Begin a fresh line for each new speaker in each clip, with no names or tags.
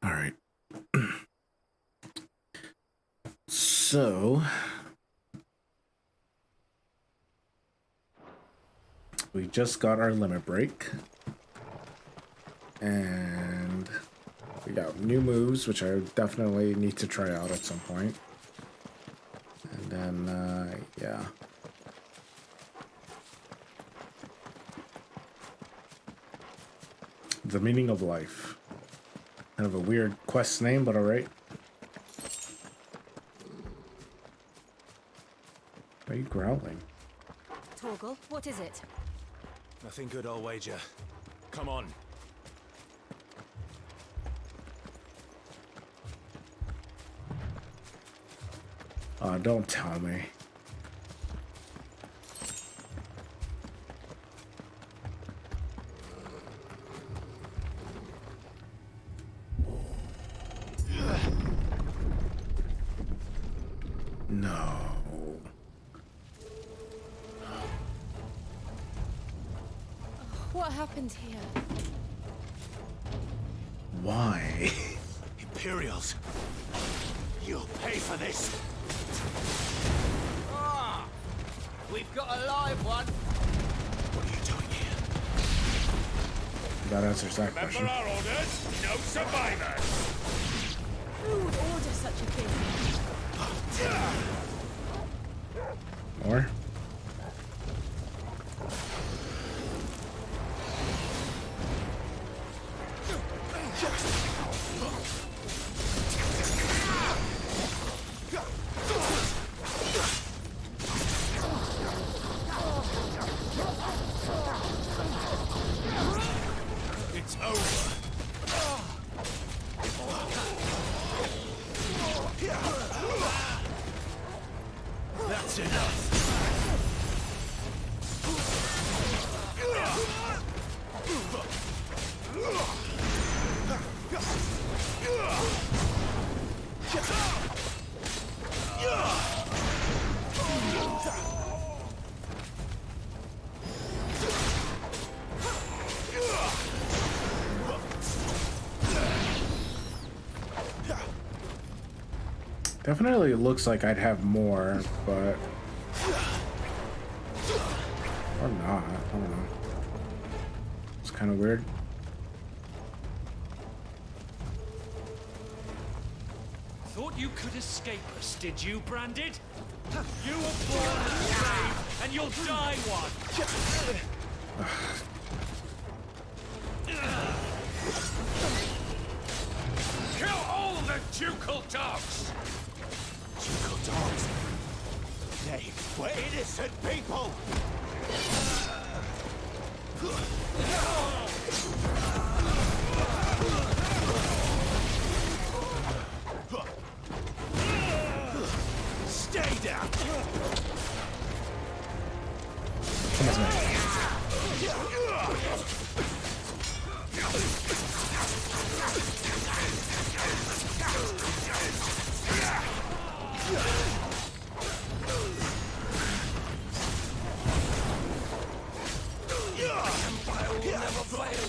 All right. So we just got our limit break, and we got new moves, which I definitely need to try out at some point. And then, yeah. The meaning of life. Kind of a weird quest name, but alright. Why are you growling?
Torgal, what is it?
Nothing good, I'll wager. Come on.
Don't tell me. No.
What happened here?
Why?
Imperials. You'll pay for this.
Ah! We've got a live one.
What are you doing here?
That answers that question.
Remember our orders? No survivors!
Who would order such a thing?
More?
It's over. That's enough.
Definitely looks like I'd have more, but... Or not, I don't know. It's kind of weird.
Thought you could escape us, did you, Branded? You were born a slave, and you'll die one! Kill all the ducal dogs!
Ducal dogs. They were innocent people. Stay down.
Come on, man.
Empire will never fail.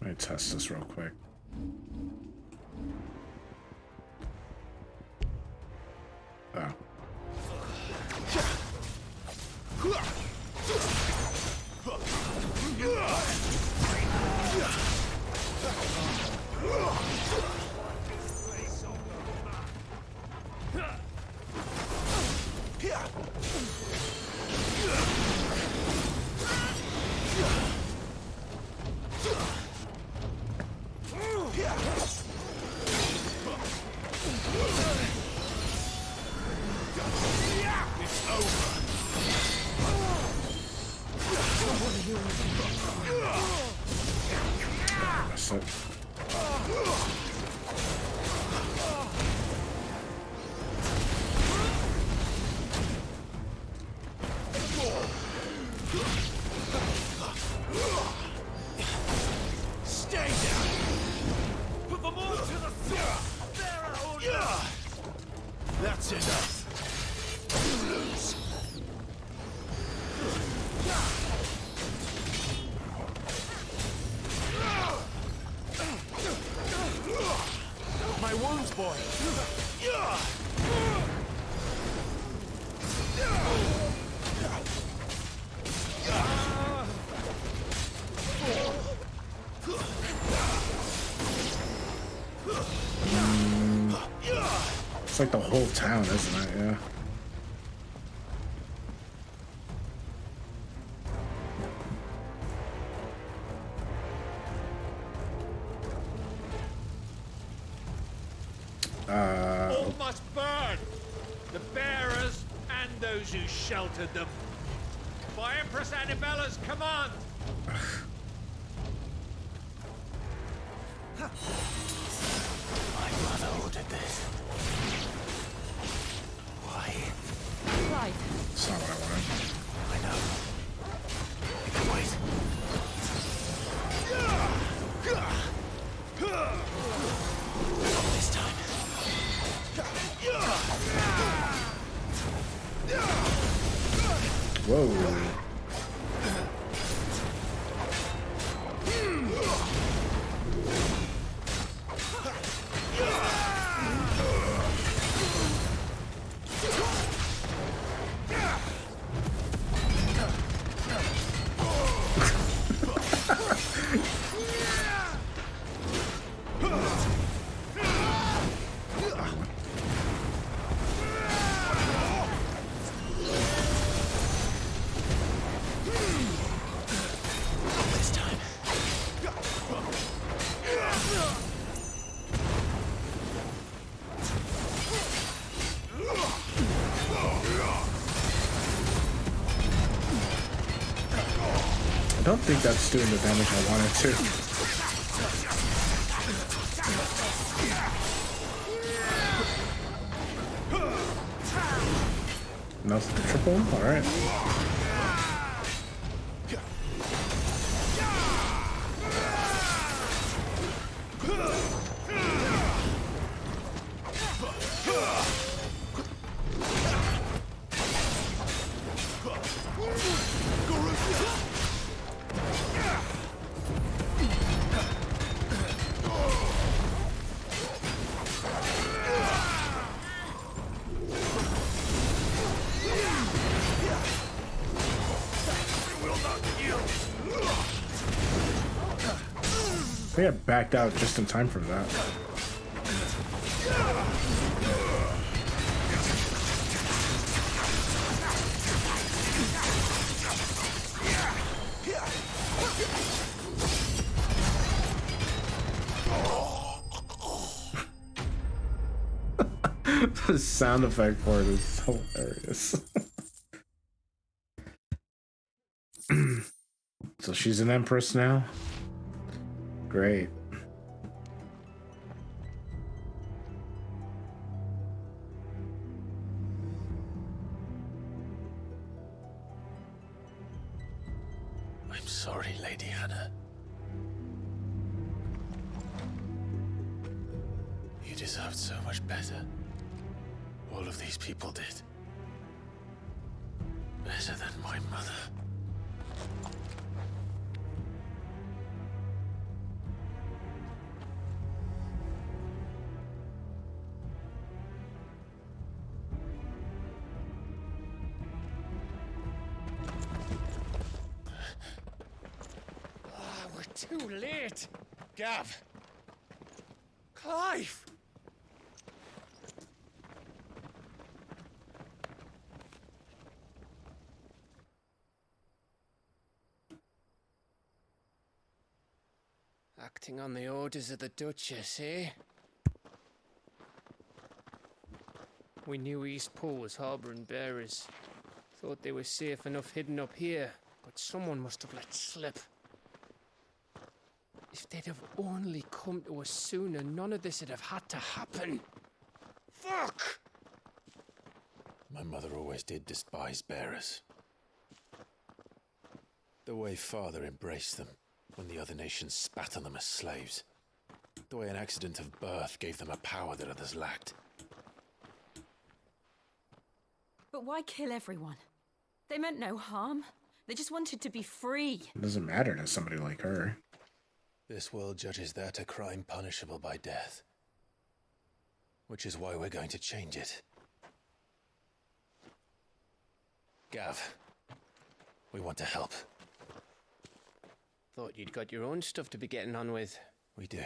Let me test this real quick. Oh.
It's over.
That's it.
Stay down. Put them all to the sword. There are orders. That's enough. You lose.
It's like the whole town, isn't it? Yeah.
All must burn! The bearers and those who sheltered them. By Empress Annabella's command!
My mother ordered this. Why?
Right.
That's not what I wanted.
I know. You can wait. Not this time.
Whoa.
This time.
I don't think that's doing the damage I wanted to. Nothing triple? Alright. I think I backed out just in time for that. The sound effect for it is hilarious. So she's an empress now? Great.
I'm sorry, Lady Hannah. You deserved so much better. All of these people did. Better than my mother.
We're too late! Gav! Clive!
Acting on the orders of the Duchess, eh? We knew Eastpool was harbouring bearers. Thought they were safe enough hidden up here, but someone must have let slip. If they'd have only come to us sooner, none of this would have had to happen. Fuck!
My mother always did despise bearers. The way Father embraced them when the other nations spat on them as slaves. The way an accident of birth gave them a power that others lacked.
But why kill everyone? They meant no harm. They just wanted to be free.
It doesn't matter to somebody like her.
This world judges that a crime punishable by death. Which is why we're going to change it. Gav, we want to help.
Thought you'd got your own stuff to be getting on with.
We do.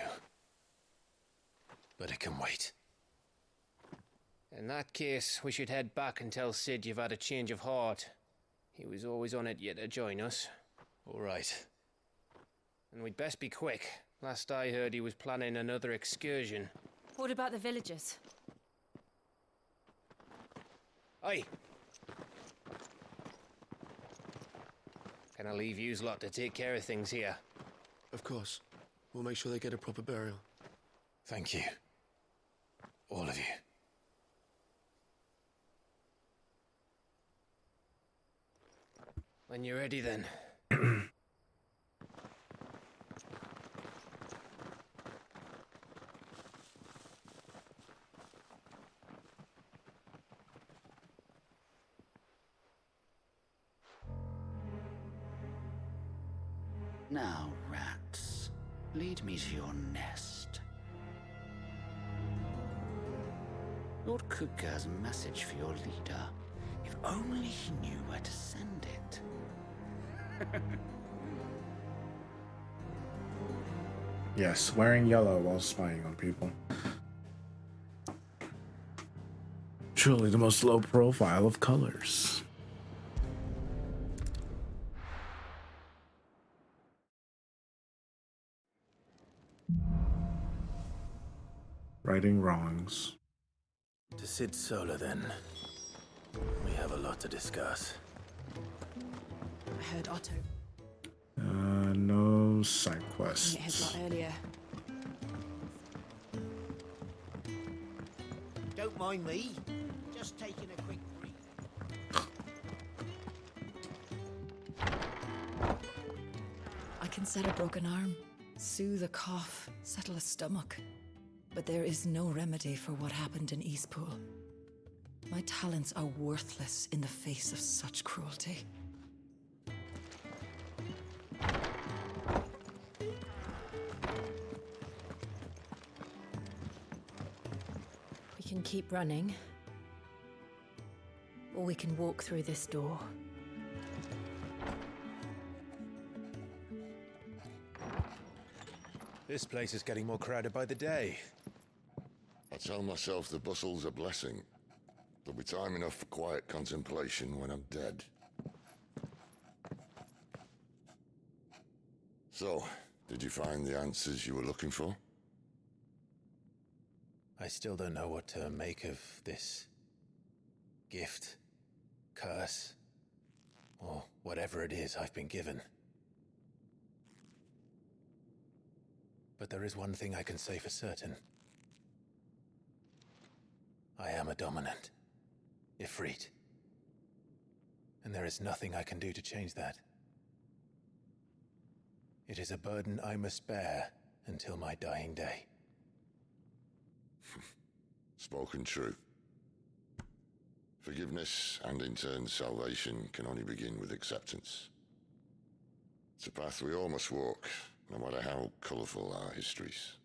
But it can wait.
In that case, we should head back and tell Sid you've had a change of heart. He was always on it yet to join us.
All right.
And we'd best be quick. Last I heard, he was planning another excursion.
What about the villagers?
Aye. Can I leave yous lot to take care of things here?
Of course. We'll make sure they get a proper burial.
Thank you. All of you.
When you're ready, then.
Now, rats, lead me to your nest. Lord Kupka has a message for your leader. If only he knew where to send it.
Yes, wearing yellow while spying on people. Truly the most low profile of colors. Righting wrongs.
To Sid Solar, then. We have a lot to discuss.
I heard Otto.
No side quests.
It had got earlier.
Don't mind me. Just taking a quick breathe.
I can set a broken arm, soothe a cough, settle a stomach. But there is no remedy for what happened in Eastpool. My talents are worthless in the face of such cruelty.
We can keep running. Or we can walk through this door.
This place is getting more crowded by the day.
I tell myself the bustle's a blessing. There'll be time enough for quiet contemplation when I'm dead. So, did you find the answers you were looking for?
I still don't know what to make of this gift, curse, or whatever it is I've been given. But there is one thing I can say for certain. I am a dominant, Ifrit. And there is nothing I can do to change that. It is a burden I must bear until my dying day.
Spoken true. Forgiveness and in turn salvation can only begin with acceptance. It's a path we all must walk, no matter how colourful our histories.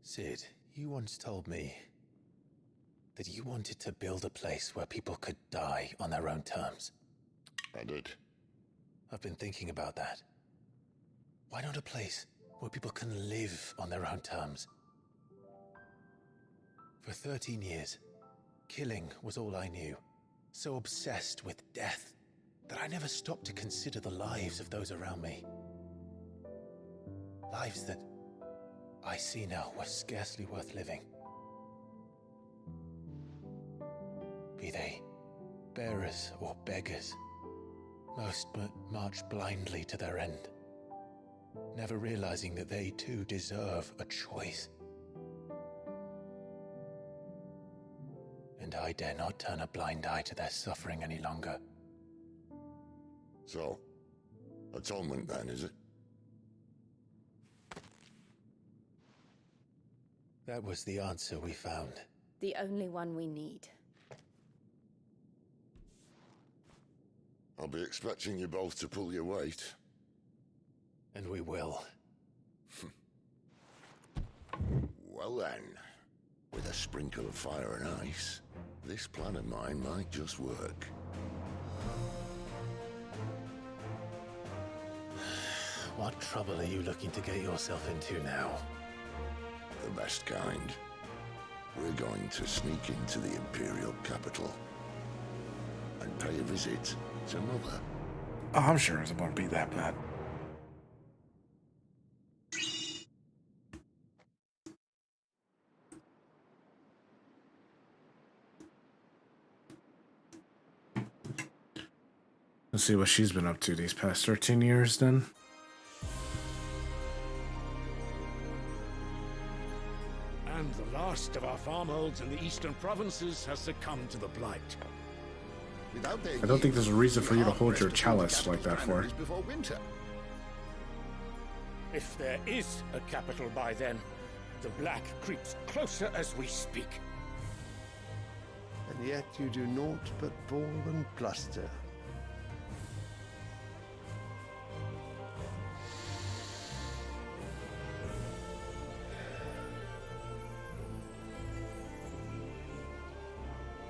Sid, you once told me that you wanted to build a place where people could die on their own terms.
I did.
I've been thinking about that. Why not a place where people can live on their own terms? For 13 years, killing was all I knew. So obsessed with death that I never stopped to consider the lives of those around me. Lives that I see now were scarcely worth living. Be they bearers or beggars, most march blindly to their end, never realizing that they too deserve a choice. And I dare not turn a blind eye to their suffering any longer.
So, atonement then, is it?
That was the answer we found.
The only one we need.
I'll be expecting you both to pull your weight.
And we will.
Well then, with a sprinkle of fire and ice, this plan of mine might just work.
What trouble are you looking to get yourself into now?
The best kind. We're going to sneak into the Imperial capital and pay a visit to Mother.
Oh, I'm sure it won't be that bad. Let's see what she's been up to these past 13 years then.
And the last of our farmholds in the eastern provinces has succumbed to the blight.
I don't think there's a reason for you to hold your chalice like that for.
Before winter. If there is a capital by then, the black creeps closer as we speak.
And yet you do naught but bawl and bluster.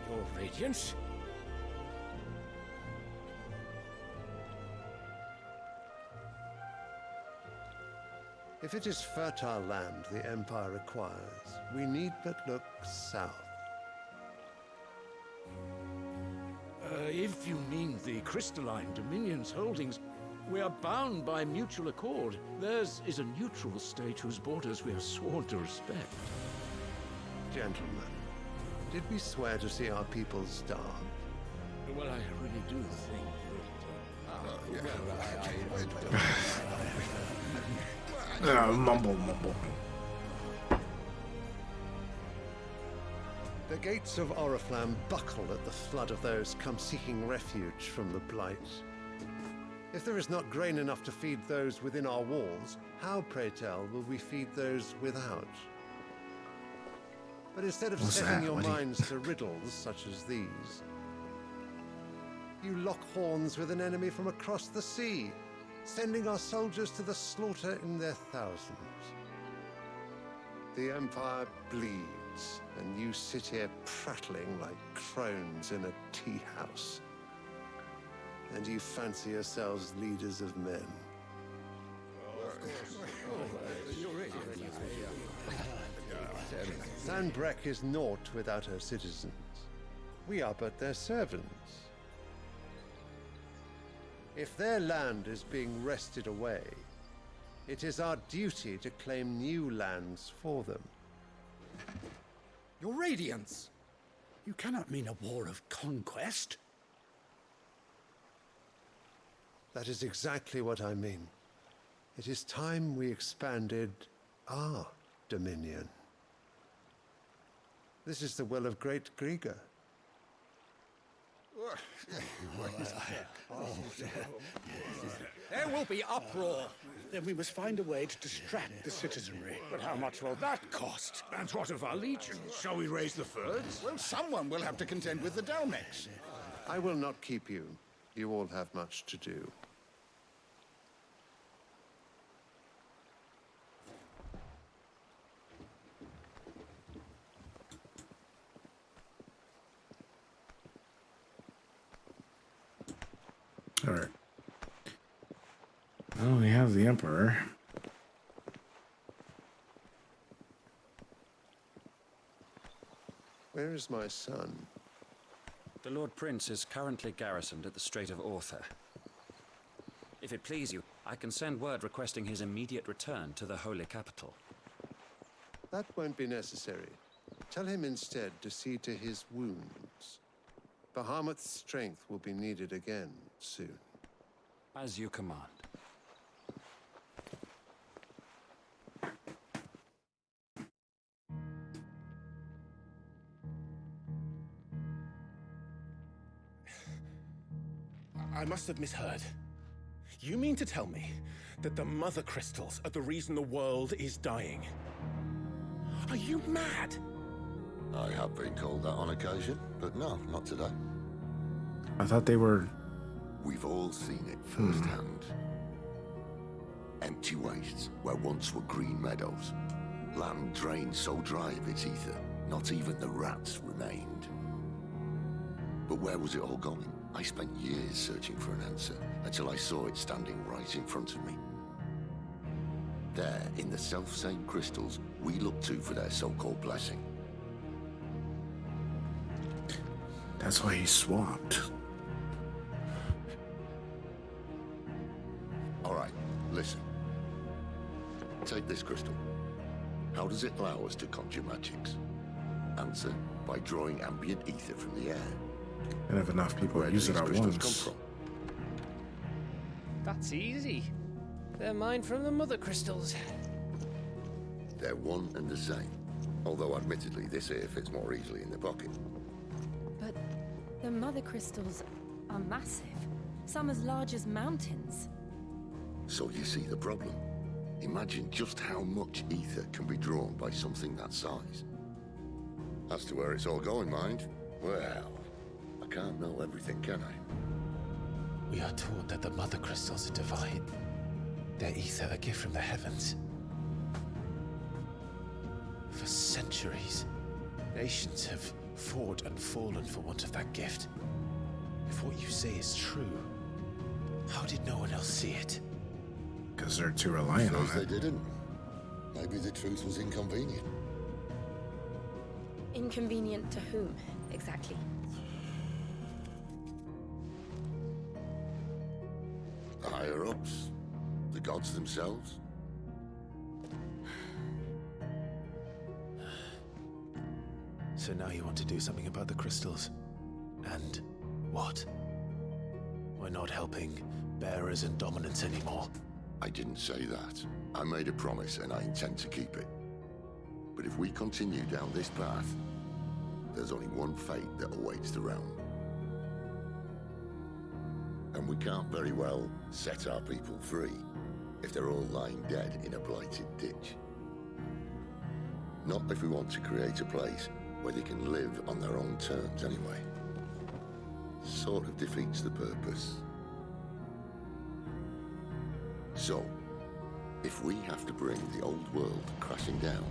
Your Radiance?
If it is fertile land the Empire requires, we need but look south.
If you mean the crystalline Dominion's holdings, we are bound by mutual accord. Theirs is a neutral state whose borders we are sworn to respect.
Gentlemen, did we swear to see our people starve?
Well, I really do think that...
Mumble.
The gates of Oriflamme buckle at the flood of those come seeking refuge from the blight. If there is not grain enough to feed those within our walls, how, pray tell, will we feed those without? But instead of setting your minds to riddles such as these, you lock horns with an enemy from across the sea, sending our soldiers to the slaughter in their thousands. The Empire bleeds, and you sit here prattling like crones in a tea house. And you fancy yourselves leaders of men. Sanbreque is naught without her citizens. We are but their servants. If their land is being wrested away, it is our duty to claim new lands for them.
Your Radiance! You cannot mean a war of conquest.
That is exactly what I mean. It is time we expanded our dominion. This is the will of great Grieger.
There will be uproar. Then we must find a way to distract the citizenry. But how much will that cost? And what of our legions? Shall we raise the furs?
Well, someone will have to contend with the Dalmex.
I will not keep you. You all have much to do.
Alright. Well, we have the Emperor.
Where is my son?
The Lord Prince is currently garrisoned at the Strait of Arthur. If it please you, I can send word requesting his immediate return to the Holy Capital.
That won't be necessary. Tell him instead to see to his wounds. Bahamut's strength will be needed again soon.
As you command.
I must have misheard. You mean to tell me that the Mother Crystals are the reason the world is dying? Are you mad?
I have been called that on occasion, but no, not today.
I thought they were...
We've all seen it firsthand. Empty wastes where once were green meadows. Land drained so dry of its ether, not even the rats remained. But where was it all going? I spent years searching for an answer, until I saw it standing right in front of me. There, in the self-same crystals we look to for their so-called blessing.
That's why he swapped.
All right, listen. Take this crystal. How does it allow us to conjure magics? Answer, by drawing ambient ether from the air.
And if enough people
Where
use
do
it
these
at
crystals
once.
come from?
That's easy. They're mined from the mother crystals.
They're one and the same. Although admittedly this here fits more easily in the pocket.
But the mother crystals are massive. Some as large as mountains.
So you see the problem. Imagine just how much ether can be drawn by something that size. As to where it's all going, mind, well, I can't know everything, can I?
We are taught that the mother crystals are divine. Their ether a gift from the heavens. For centuries, nations have fought and fallen for want of that gift. If what you say is true, how did no one else see it?
Because they're too reliant on
Suppose
it.
they didn't. Maybe the truth was inconvenient.
Inconvenient to whom, exactly?
The higher-ups, the gods themselves.
So now you want to do something about the crystals. And what? We're not helping bearers and dominants anymore.
I didn't say that. I made a promise and I intend to keep it. But if we continue down this path, there's only one fate that awaits the realm. And we can't very well set our people free if they're all lying dead in a blighted ditch. Not if we want to create a place where they can live on their own terms anyway. Sort of defeats the purpose. So, if we have to bring the old world crashing down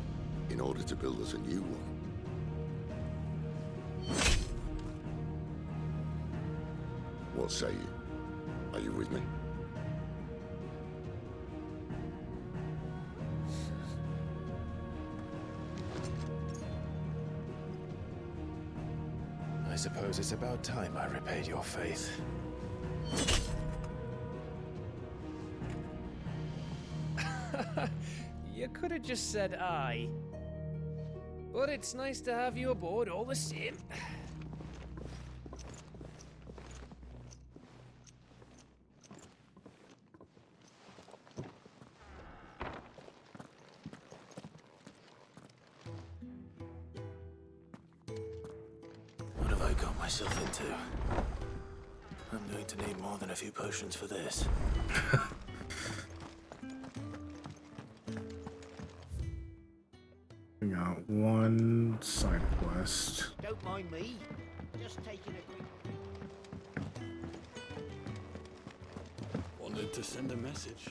in order to build us a new one, what say you? Are you with me?
I suppose it's about time I repaid your faith.
You could have just said aye. But it's nice to have you aboard all the same.
What have I got myself into? I'm going to need more than a few potions for this.
We got one side quest.
Don't mind me. Just taking a quick...
Wanted to send a message.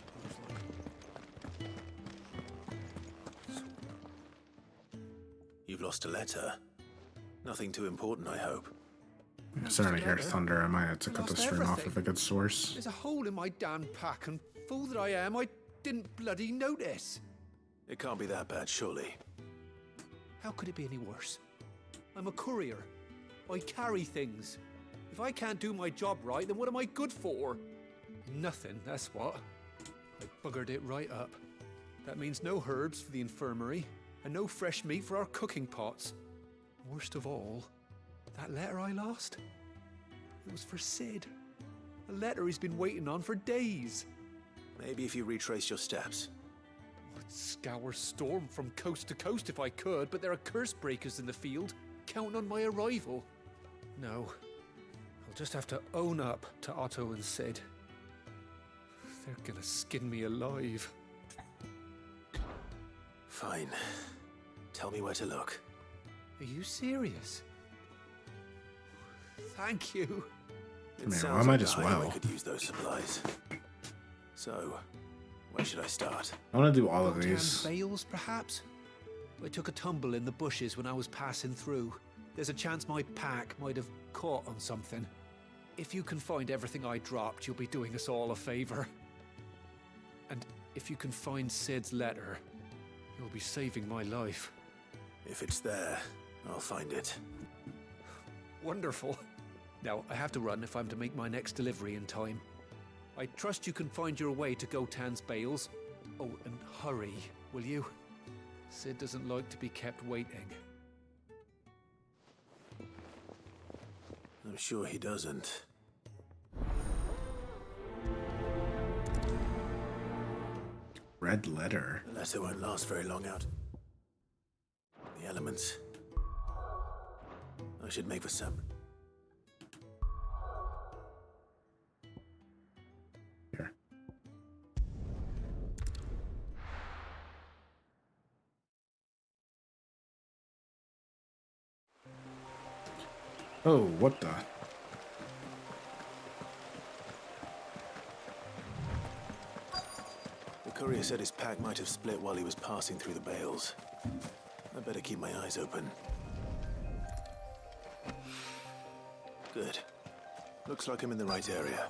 You've lost a letter. Nothing too important, I hope.
I'm starting to hear thunder. I might have to cut
Lost
the stream off
everything.
of a good source.
There's a hole in my damn pack, and fool that I am, I didn't bloody notice.
It can't be that bad, surely.
How could it be any worse? I'm a courier. I carry things. If I can't do my job right, then what am I good for? Nothing, that's what. I buggered it right up. That means no herbs for the infirmary, and no fresh meat for our cooking pots. Worst of all, that letter I lost? It was for Sid. A letter he's been waiting on for days.
Maybe if you retrace your steps.
I'd scour Storm from coast to coast if I could, but there are curse breakers in the field, counting on my arrival. No, I'll just have to own up to Otto and Sid. They're gonna skin me alive.
Fine. Tell me where to look.
Are you serious? Thank you.
It
Man,
sounds
I might
like
as
the highway
well.
could use those supplies. So, where should I start?
I want to do all of
Rotan
these.
Bales, perhaps? I took a tumble in the bushes when I was passing through. There's a chance my pack might have caught on something. If you can find everything I dropped, you'll be doing us all a favor. And if you can find Sid's letter, you'll be saving my life.
If it's there, I'll find it.
Wonderful. Now, I have to run if I'm to make my next delivery in time. I trust you can find your way to Gotan's bales. Oh, and hurry, will you? Sid doesn't like to be kept waiting.
I'm sure he doesn't.
Red letter.
The letter won't last very long out. The elements. I should make for some.
Here. Oh, what the?
The courier said his pack might have split while he was passing through the bales. I better keep my eyes open. Good. Looks like I'm in the right area.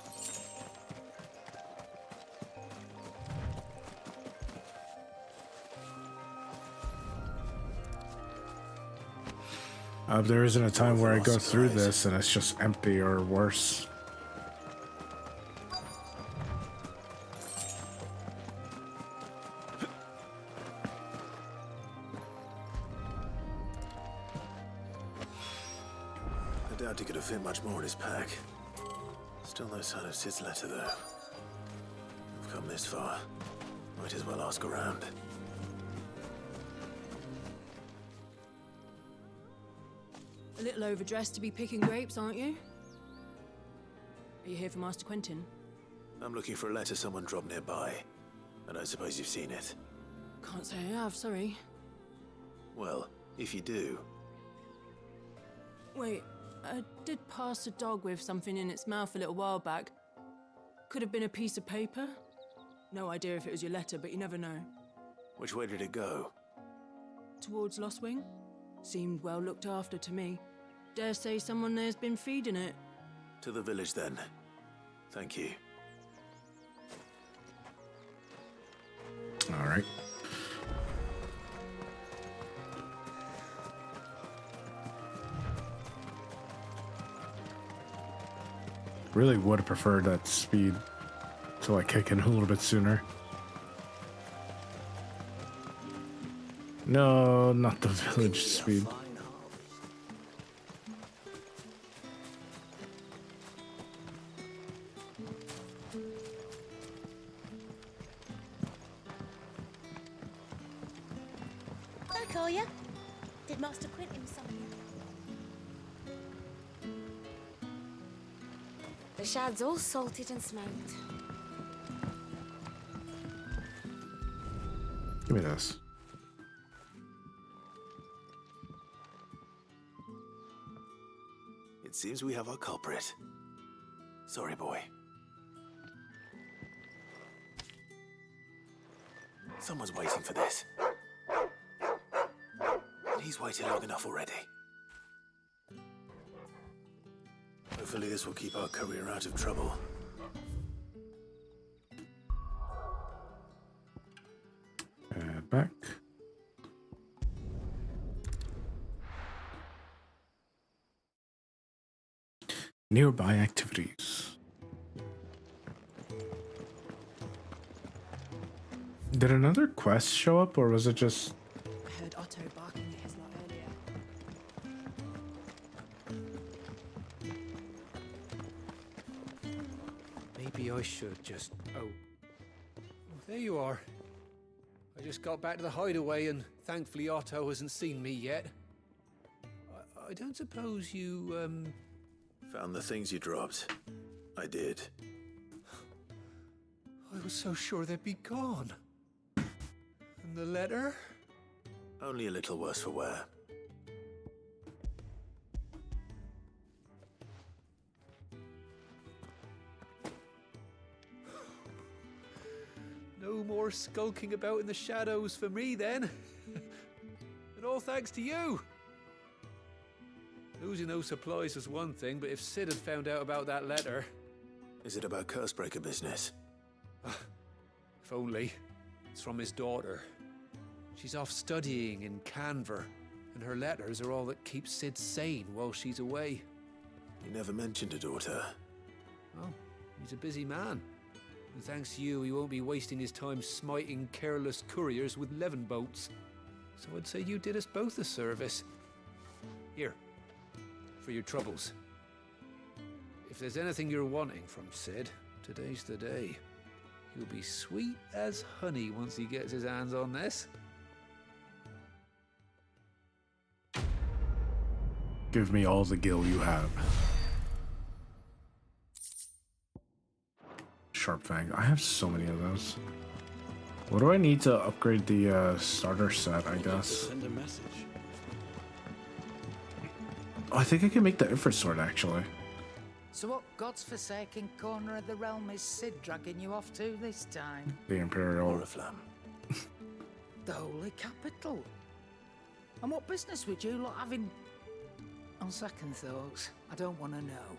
There isn't a time where I go through this and it's just empty or worse.
I doubt he could have fit much more in his pack. Still no sign of Sid's letter, though. I've come this far. Might as well ask around.
A little overdressed to be picking grapes, aren't you? Are you here for Master Quentin?
I'm looking for a letter someone dropped nearby. I don't suppose you've seen it.
Can't say I have, sorry.
Well, if you do...
Wait, I did pass a dog with something in its mouth a little while back. Could have been a piece of paper. No idea if it was your letter, but you never know.
Which way did it go?
Towards Lostwing? Seemed well looked after to me. Dare say someone there's been feeding it.
To the village, then. Thank you.
All right. Really would have preferred that speed to like kick in a little bit sooner. No, not the village speed.
I call ya. Did Master Quentin summon you? The shad's all salted and smoked.
Give me this.
It seems we have our culprit. Sorry, boy. Someone's waiting for this. And he's waited long enough already. Hopefully this will keep our courier out of trouble.
Back. Nearby activities. Did another quest show up, or was it just...
I heard Otto barking at his lot earlier.
Maybe I should just... Oh, there you are. I just got back to the hideaway and thankfully Otto hasn't seen me yet. I don't suppose you,
Found the things you dropped. I did.
I was so sure they'd be gone. And the letter?
Only a little worse for wear.
No more skulking about in the shadows for me, then. And all thanks to you. Losing those supplies was one thing, but if Sid had found out about that letter...
Is it about Cursebreaker business?
If only. It's from his daughter. She's off studying in Canver, and her letters are all that keeps Sid sane while she's away.
You never mentioned a daughter.
Oh, he's a busy man. And thanks to you, he won't be wasting his time smiting careless couriers with levin bolts. So I'd say you did us both a service. Here, for your troubles. If there's anything you're wanting from Sid, today's the day. He'll be sweet as honey once he gets his hands on this.
Give me all the gil you have. Sharp Fang. I have so many of those. What do I need to upgrade the starter set, I guess?
Send a message.
Oh, I think I can make the Ifrit sword, actually.
So what God's forsaken corner of the realm is Sid dragging you off to this time?
The Imperial.
Oriflamme.
The Holy Capital. And what business would you lot having? On second thoughts, I don't want to know.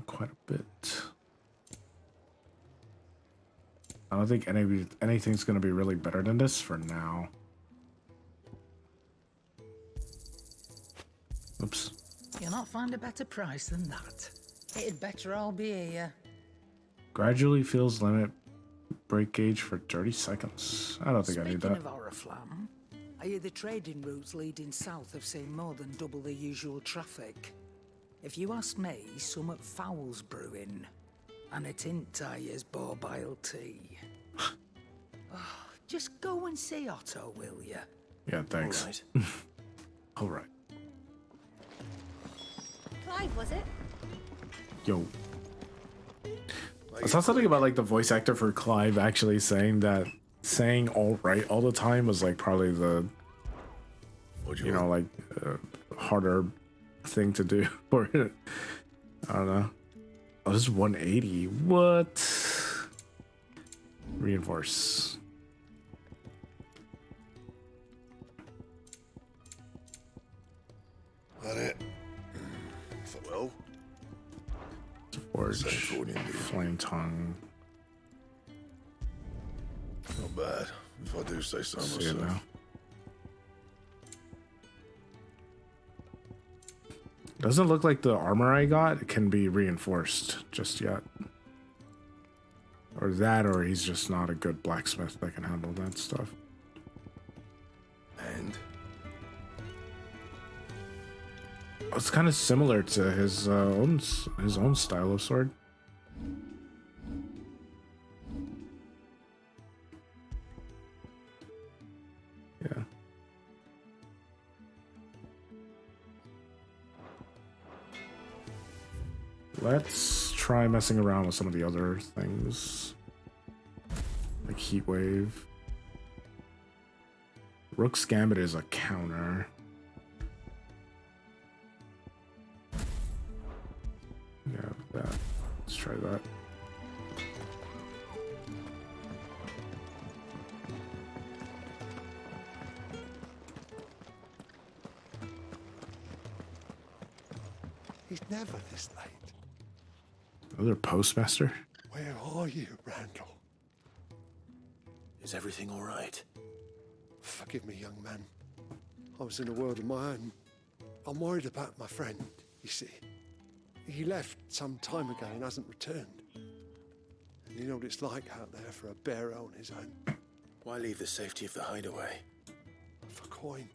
Quite a bit. I don't think anything's going to be really better than this for now. Oops.
You'll not find a better price than that. It'd better all be here.
Gradually fills limit break gauge for 30 seconds. I don't think I need that.
Speaking of Oriflamme, I hear the trading routes leading south have seen more than double the usual traffic. If you ask me, summat foul's brewing. And it ain't Tyre's borbile tea. Oh, just go and see Otto, will you?
Yeah, thanks.
All right.
All right.
Clive, was it?
Yo. I saw something about like the voice actor for Clive actually saying that saying all right all the time was like probably the harder thing to do for it. I don't know. Oh, this is 180. What? Reinforce.
That it? Well.
Forge. Flame tongue.
Not bad, if I do say so
See it
myself.
now. Doesn't look like the armor I got can be reinforced just yet. Or that, or he's just not a good blacksmith that can handle that stuff.
And?
It's kind of similar to his own style of sword. Yeah. Let's try messing around with some of the other things. Like Heat Wave. Rook's Gambit is a counter. Yeah, that. Let's try that.
He's never this late.
Another postmaster?
Where are you, Randall?
Is everything all right?
Forgive me, young man. I was in a world of my own. I'm worried about my friend, you see. He left some time ago and hasn't returned. And you know what it's like out there for a bearer on his own.
Why leave the safety of the hideaway?
For coin.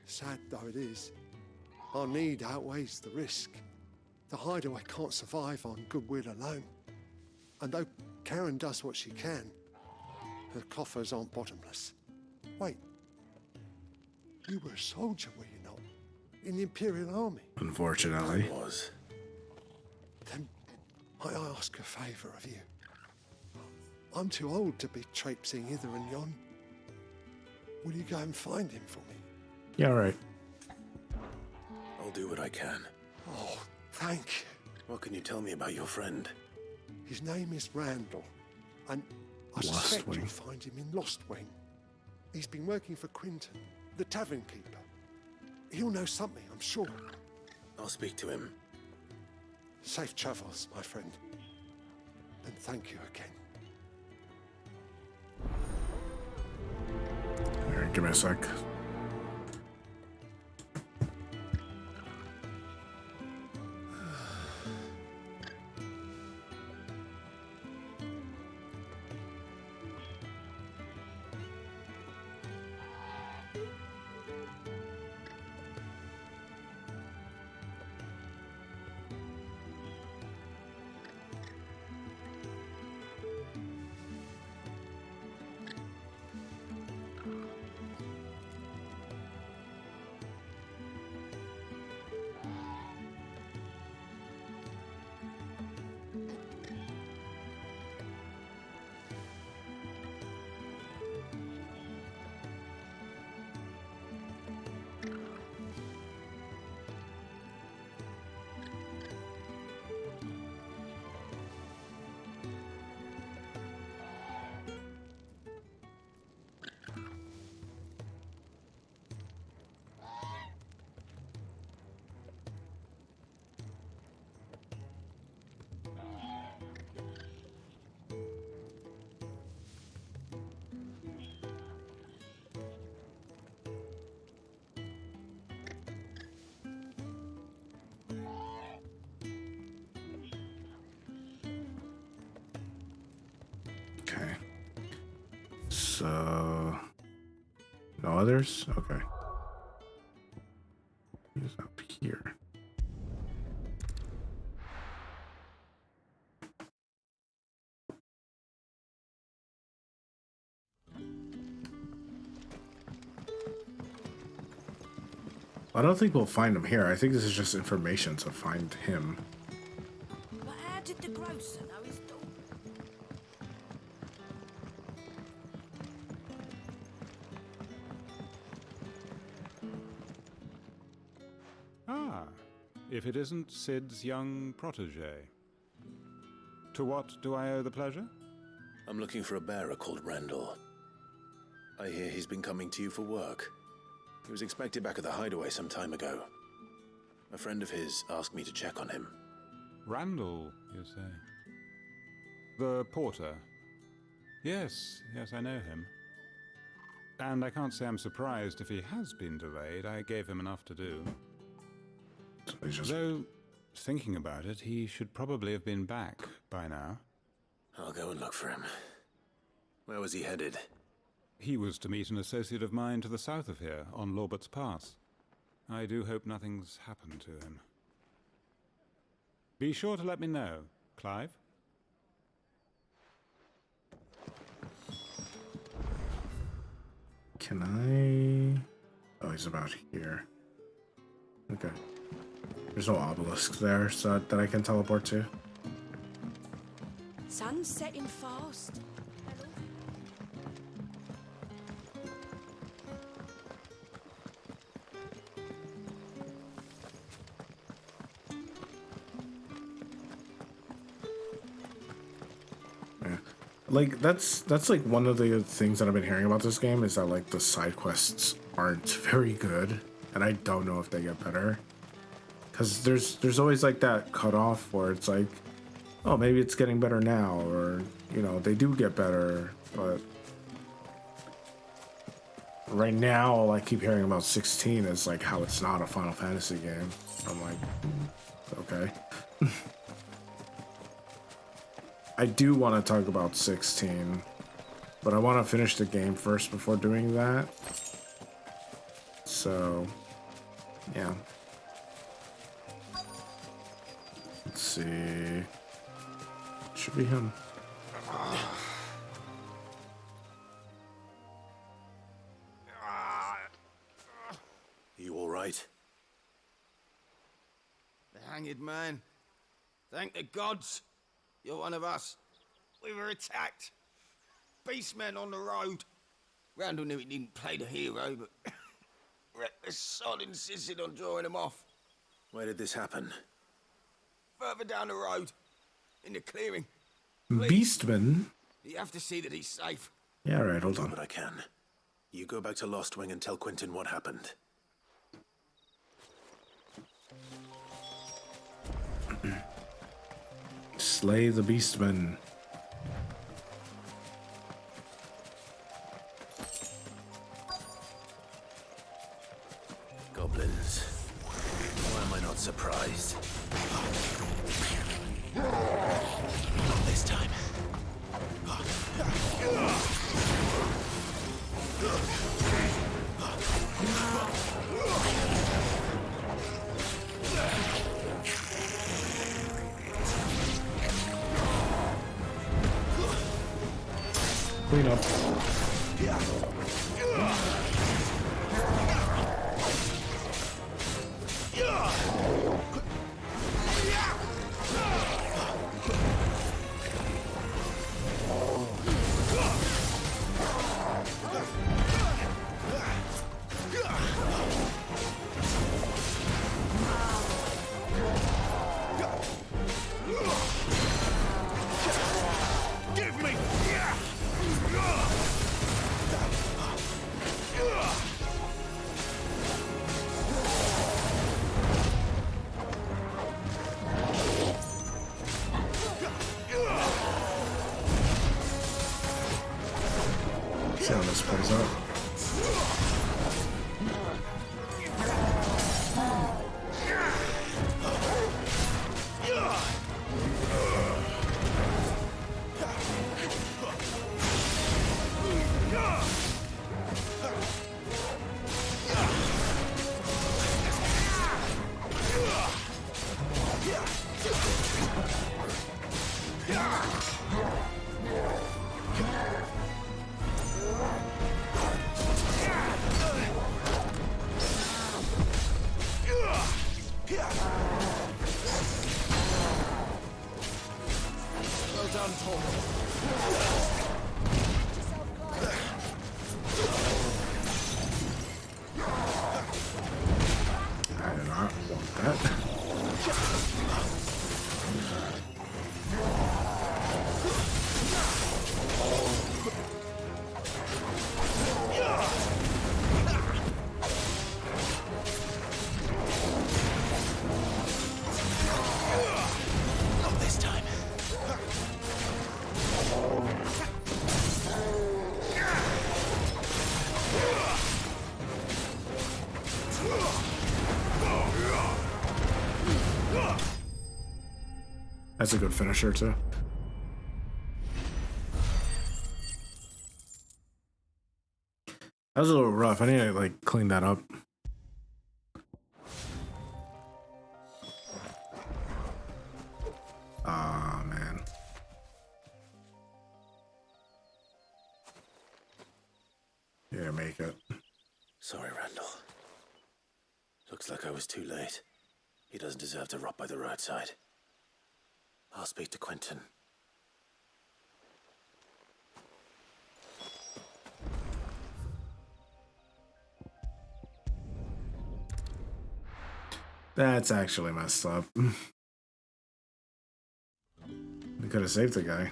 Sad though it is, our need outweighs the risk. The hideaway can't survive on goodwill alone. And though Karen does what she can, her coffers aren't bottomless. Wait, you were a soldier, were you not? In the Imperial Army?
Unfortunately.
I was.
Then might I ask a favour of you? I'm too old to be traipsing hither and yon. Will you go and find him for me?
Yeah, right.
I'll do what I can.
Oh, thank you.
What can you tell me about your friend?
His name is Randall, and I
Lost
suspect
Wing.
you'll find him in Lost Wing. He's been working for Quinton, the tavern keeper. He'll know something, I'm sure.
I'll speak to him.
Safe travels, my friend. And thank you again.
Alright, give me a sec. Okay. So no others? Okay. He's up here. I don't think we'll find him here. I think this is just information to find him.
But how did the grocer know his daughter?
Ah, if it isn't Sid's young protege. To what do I owe the pleasure?
I'm looking for a bearer called Randall. I hear he's been coming to you for work. He was expected back at the hideaway some time ago. A friend of his asked me to check on him.
Randall, you say? The porter? Yes, I know him. And I can't say I'm surprised if he has been delayed. I gave him enough to do. Though, thinking about it, he should probably have been back by now.
I'll go and look for him. Where was he headed?
He was to meet an associate of mine to the south of here, on Lorbert's Pass. I do hope nothing's happened to him. Be sure to let me know, Clive.
Can I... Oh, he's about here. Okay. There's no obelisk there, so that I can teleport to.
Sun's setting fast.
Yeah. Like, that's like one of the things that I've been hearing about this game is that like the side quests aren't very good, and I don't know if they get better. Because there's always like that cutoff where it's like, oh, maybe it's getting better now, or, you know, they do get better, but right now, I keep hearing about 16 as like how it's not a Final Fantasy game. I'm like, okay. I do want to talk about 16, but I want to finish the game first before doing that. So, yeah. Let's see. Should be him.
You all right?
The hanged man. Thank the gods. You're one of us. We were attacked. Beastmen on the road. Randall knew he didn't play the hero, but reckless sod insisted on drawing him off.
Where did this happen?
Further down the road. In the clearing.
Beastman?
You have to see that he's safe.
Yeah, right, hold on.
But I can. You go back to Lost Wing and tell Quentin what happened.
Slay the Beastman.
Goblins. Why am I not surprised? Not this time.
Clean up.
Give me!
done talking.
I do not want that.
Not this time.
That's a good finisher too. That was a little rough. I need to like clean that up. Ah, man. Yeah, make it.
Sorry, Randall. Looks like I was too late. He doesn't deserve to rot by the roadside. I'll speak to Quentin.
That's actually messed up. We could have saved the guy.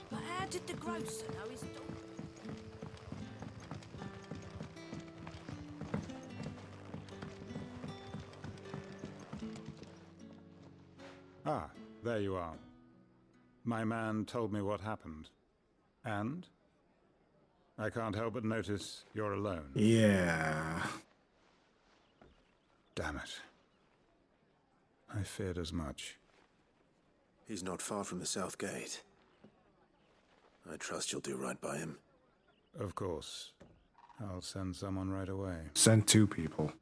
But how did the grocer know his dog?
Ah, there you are. My man told me what happened. And? I can't help but notice you're alone.
Yeah.
Damn it. I feared as much.
He's not far from the south gate. I trust you'll do right by him.
Of course. I'll send someone right away.
Send 2 people.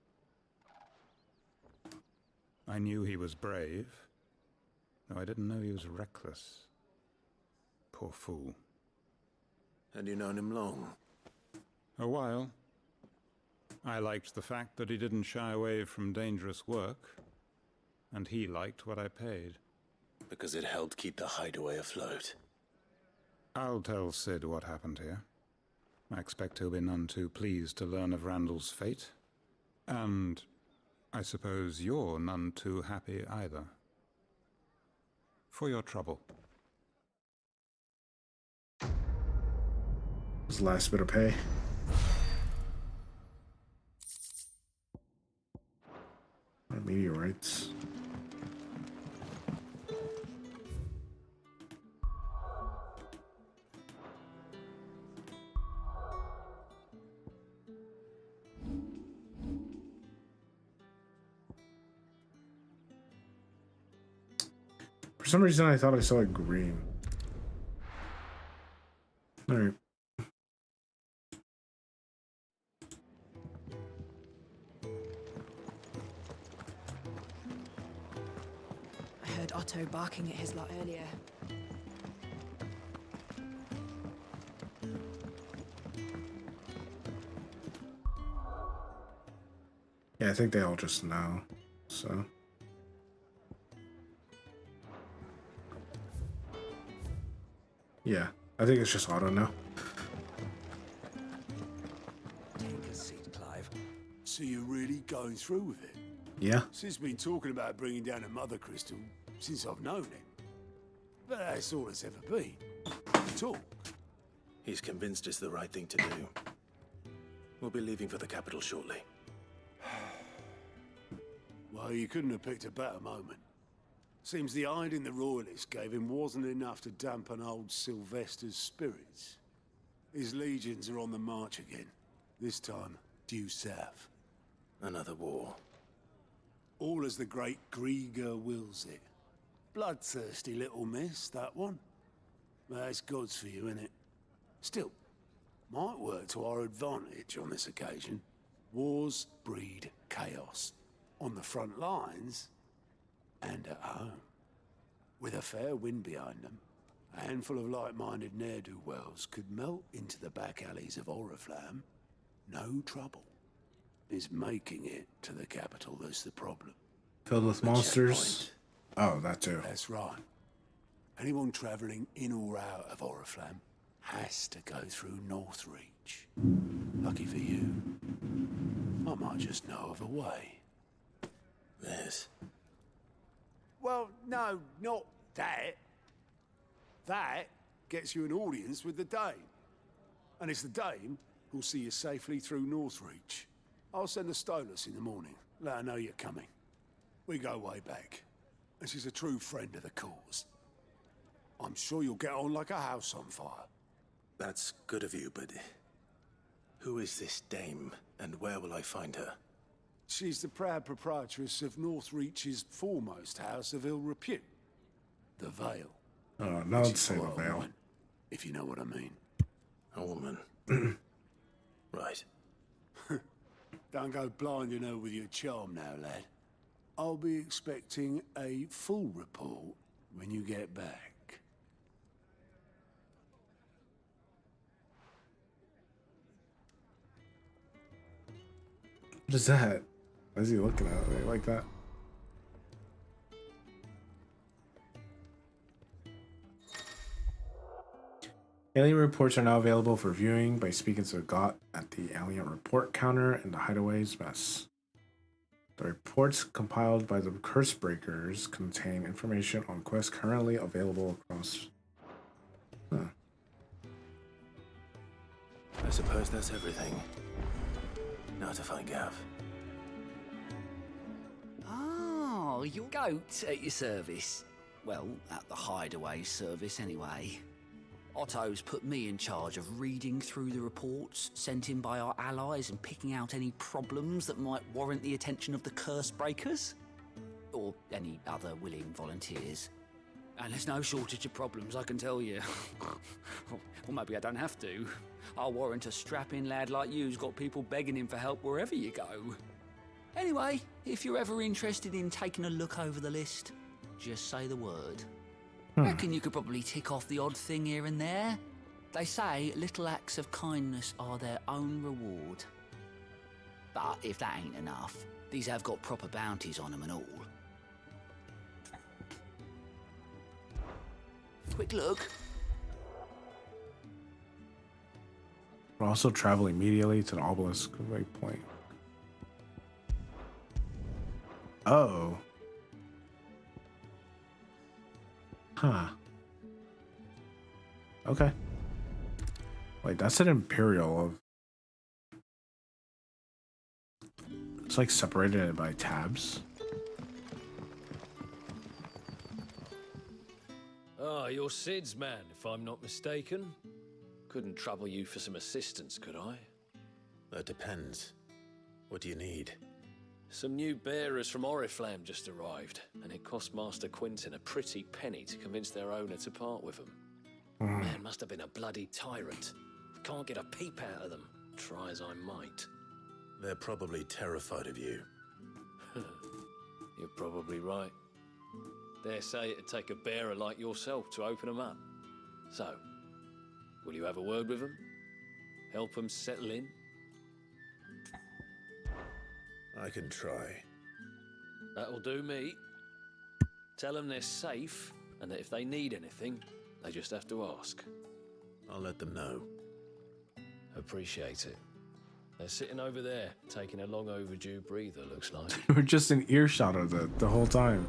I knew he was brave, though I didn't know he was reckless. Poor fool.
And you known him long?
A while. I liked the fact that he didn't shy away from dangerous work, and he liked what I paid.
Because it helped keep the hideaway afloat.
I'll tell Sid what happened here. I expect he'll be none too pleased to learn of Randall's fate. And I suppose you're none too happy either. For your trouble.
His last bit of pay. Meteorites. For some reason, I thought I saw a green. All right.
I heard Otto barking at his lot earlier.
Yeah, I think they all just know, so. Yeah, I think it's just Otto now.
Take a seat, Clive. So you're really going through with it?
Yeah.
Sid's been talking about bringing down a mother crystal since I've known him. But that's all it's ever been. Talk.
He's convinced it's the right thing to do. We'll be leaving for the capital shortly.
Well, you couldn't have picked a better moment. Seems the hiding the royalists gave him wasn't enough to dampen old Sylvester's spirits. His legions are on the march again. This time, due south.
Another war.
All as the great Grieger wills it. Bloodthirsty little miss, that one. That's God's for you, innit? Still, might work to our advantage on this occasion. Wars breed chaos. On the front lines, and at home. With a fair wind behind them, a handful of like-minded ne'er-do-wells could melt into the back alleys of Oriflamme. No trouble. It's making it to the capital that's the problem.
Filled with
The
monsters.
checkpoint.
Oh, that too.
That's right. Anyone travelling in or out of Oriflamme has to go through Northreach. Lucky for you, I might just know of a way.
There's...
Well, no, not that. That gets you an audience with the Dame. And it's the Dame who'll see you safely through Northreach. I'll send the Stolas in the morning. Let her know you're coming. We go way back. And she's a true friend of the cause. I'm sure you'll get on like a house on fire.
That's good of you, but... who is this dame, and where will I find her?
She's the proud proprietress of Northreach's foremost house of ill repute. The Vale.
Oh, now let's say the Vale.
Woman, if you know what I mean.
A woman. Right.
Don't go blinding her with your charm now, lad. I'll be expecting a full report when you get back.
What is that? Why is he looking at it like that? Alien reports are now available for viewing by speaking to Got at the alien report counter in the Hideaway's mess. The reports compiled by the Curse Breakers contain information on quests currently available across... Huh.
I suppose that's everything. Now to find Gav.
Oh, your goat at your service. Well, at the Hideaway service anyway. Otto's put me in charge of reading through the reports sent in by our allies and picking out any problems that might warrant the attention of the Curse Breakers. Or any other willing volunteers. And there's no shortage of problems, I can tell you. Well, maybe I don't have to. I'll warrant a strapping lad like you's got people begging him for help wherever you go. Anyway, if you're ever interested in taking a look over the list, just say the word. Reckon you could probably tick off the odd thing here and there. They say little acts of kindness are their own reward. But if that ain't enough, these have got proper bounties on them and all. Quick look.
We'll also travel immediately to the obelisk waypoint. Oh. Huh. Okay. Wait, that's an Imperial of... It's like separated by tabs.
Ah, you're Sid's man, if I'm not mistaken. Couldn't trouble you for some assistance, could I?
That depends. What do you need?
Some new bearers from Oriflamme just arrived, and it cost Master Quintin a pretty penny to convince their owner to part with them. Man must have been a bloody tyrant. Can't get a peep out of them, try as I might.
They're probably terrified of you.
You're probably right. Dare say it'd take a bearer like yourself to open them up. So, will you have a word with them? Help them settle in?
I can try.
That'll do me. Tell them they're safe, and that if they need anything, they just have to ask.
I'll let them know.
Appreciate it. They're sitting over there, taking a long overdue breather, looks like.
We're just in earshot of it the whole time.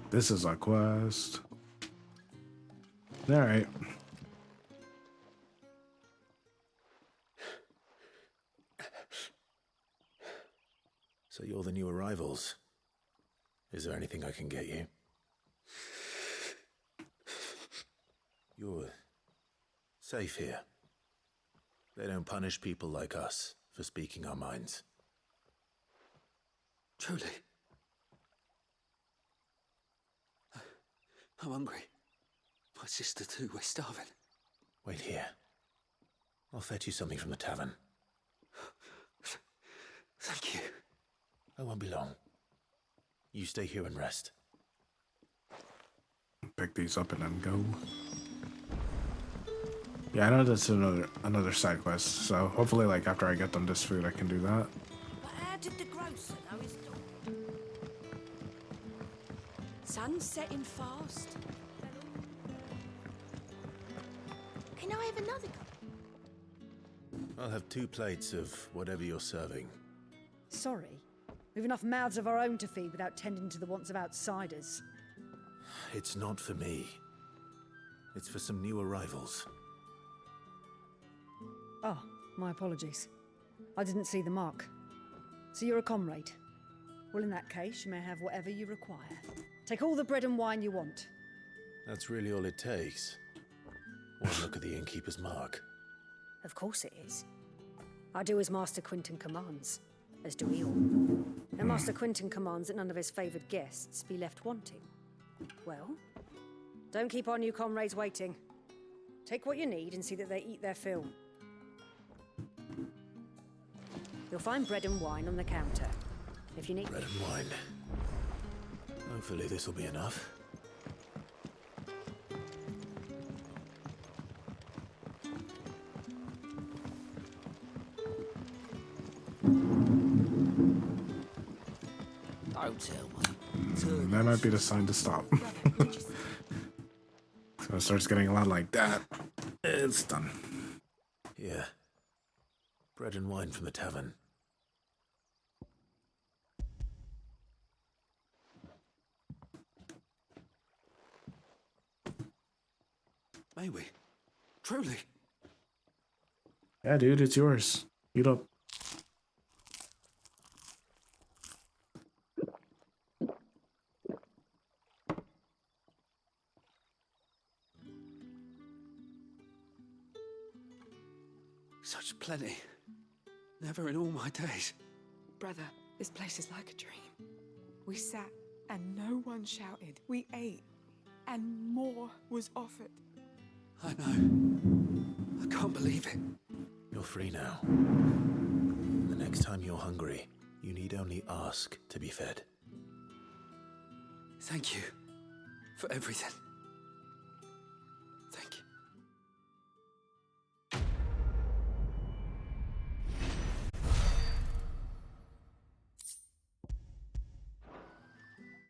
This is our quest. Alright.
So you're the new arrivals. Is there anything I can get you? You're safe here. They don't punish people like us for speaking our minds.
Truly. I'm hungry. My sister too, we're starving.
Wait here. I'll fetch you something from the tavern.
Thank you.
I won't be long. You stay here and rest.
Pick these up and then go. Yeah, I know that's another side quest. So hopefully, like after I get them this food, I can do that.
But how did the grocer know his dog? Sun's setting fast. Can I have another cup?
I'll have 2 plates of whatever you're serving.
Sorry. We've enough mouths of our own to feed without tending to the wants of outsiders.
It's not for me. It's for some new arrivals.
Oh, my apologies. I didn't see the mark. So you're a comrade. Well, in that case, you may have whatever you require. Take all the bread and wine you want.
That's really all it takes. One look at the innkeeper's mark.
Of course it is. I do as Master Quinton commands, as do we all. And Master Quinton commands that none of his favoured guests be left wanting. Well, don't keep our new comrades waiting. Take what you need and see that they eat their fill. You'll find bread and wine on the counter. If you need...
Bread and wine. Hopefully this will be enough.
Don't tell me.
That might be the sign to stop. So it starts getting a lot like that. It's done.
Yeah. Bread and wine from the tavern.
May we? Truly?
Yeah, dude, it's yours. Eat up.
Such plenty. Never in all my days.
Brother, this place is like a dream. We sat and no one shouted. We ate and more was offered.
I know. I can't believe it.
You're free now. The next time you're hungry, you need only ask to be fed.
Thank you for everything.